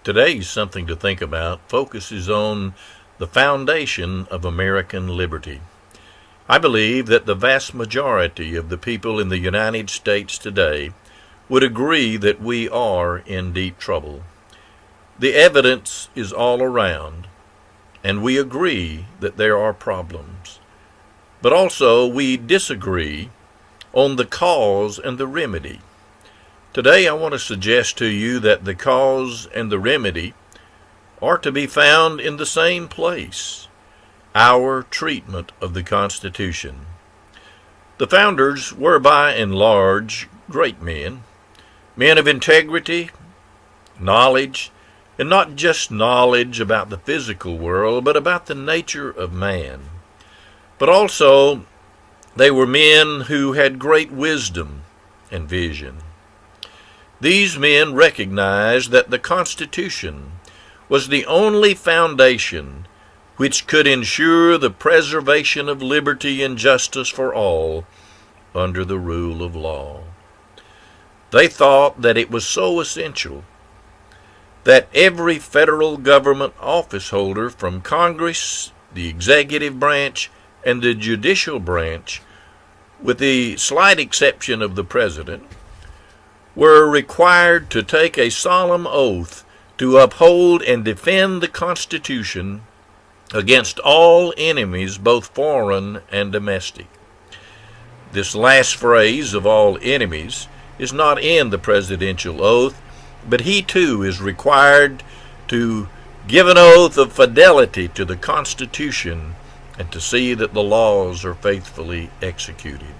Today's Something to Think About focuses on the foundation of American liberty. I believe that the vast majority of the people in the United States today would agree that we are in deep trouble. The evidence is all around, and we agree that there are problems. But also we disagree on the cause and the remedy. Today I want to suggest to you that the cause and the remedy are to be found in the same place, our treatment of the Constitution. The founders were by and large great men, men of integrity, knowledge, and not just knowledge about the physical world, but about the nature of man. But also they were men who had great wisdom and vision. These men recognized that the Constitution was the only foundation which could ensure the preservation of liberty and justice for all under the rule of law. They thought that it was so essential that every federal government office holder from Congress, the executive branch, and the judicial branch, with the slight exception of the president, were required to take a solemn oath to uphold and defend the Constitution against all enemies, both foreign and domestic. This last phrase of all enemies is not in the presidential oath, but he too is required to give an oath of fidelity to the Constitution and to see that the laws are faithfully executed.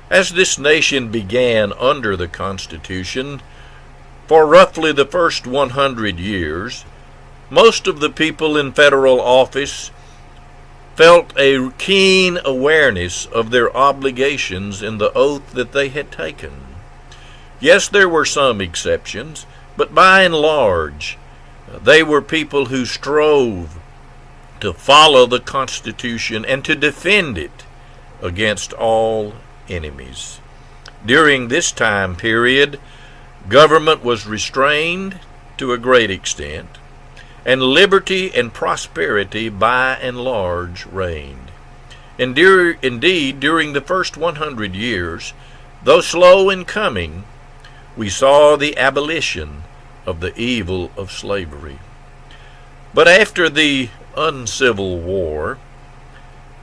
As this nation began under the Constitution, for roughly the first 100 years, most of the people in federal office felt a keen awareness of their obligations in the oath that they had taken. Yes, there were some exceptions, but by and large, they were people who strove to follow the Constitution and to defend it against all enemies. During this time period, government was restrained to a great extent, and liberty and prosperity by and large reigned. Indeed, during the first 100 years, though slow in coming, we saw the abolition of the evil of slavery. But after the uncivil war,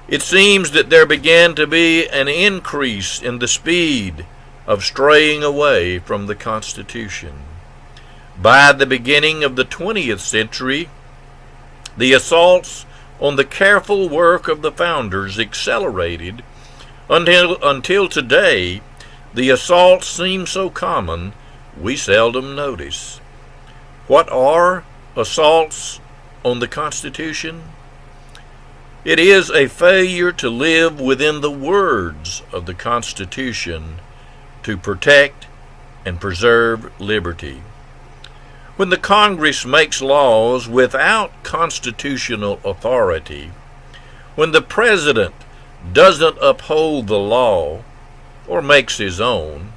it seems that there began to be an increase in the speed of straying away from the Constitution. By the beginning of the 20th century, the assaults on the careful work of the founders accelerated until today the assaults seem so common we seldom notice. What are assaults on the Constitution? It is a failure to live within the words of the Constitution to protect and preserve liberty. When the Congress makes laws without constitutional authority, when the President doesn't uphold the law or makes his own,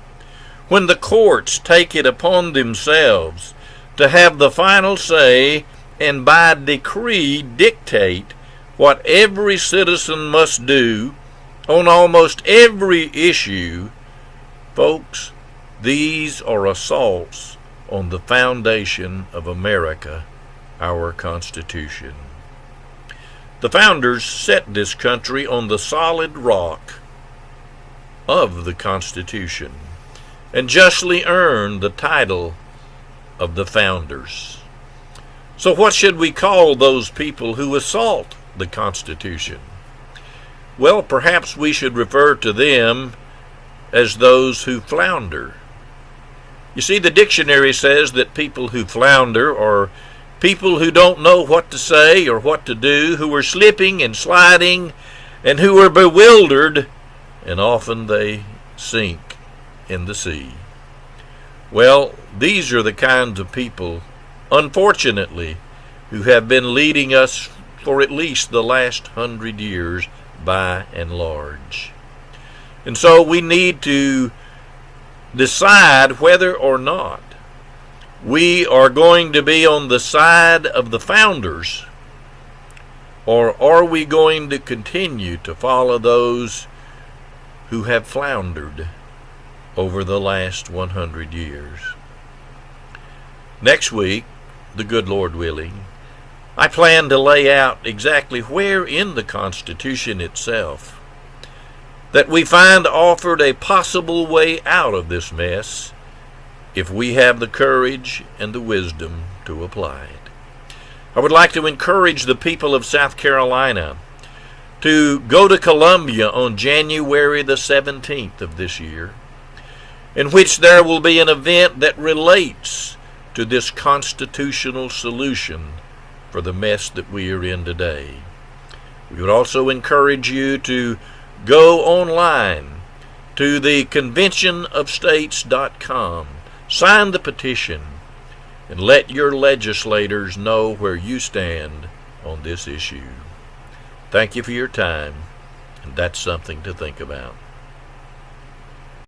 when the courts take it upon themselves to have the final say and by decree dictate what every citizen must do on almost every issue, folks, these are assaults on the foundation of America, our Constitution. The founders set this country on the solid rock of the Constitution and justly earned the title of the founders. So what should we call those people who assault the Constitution? Well, perhaps we should refer to them as those who flounder. You see, the dictionary says that people who flounder are people who don't know what to say or what to do, who are slipping and sliding, and who are bewildered, and often they sink in the sea. Well, these are the kinds of people, unfortunately, who have been leading us for at least the last 100 years by and large. And so we need to decide whether or not we are going to be on the side of the founders, or are we going to continue to follow those who have floundered over the last 100 years? Next week, the good Lord willing, I plan to lay out exactly where in the Constitution itself that we find offered a possible way out of this mess if we have the courage and the wisdom to apply it. I would like to encourage the people of South Carolina to go to Columbia on January the 17th of this year, in which there will be an event that relates to this constitutional solution for the mess that we are in today. We would also encourage you to go online to the conventionofstates.com, sign the petition, and let your legislators know where you stand on this issue. Thank you for your time, and that's something to think about.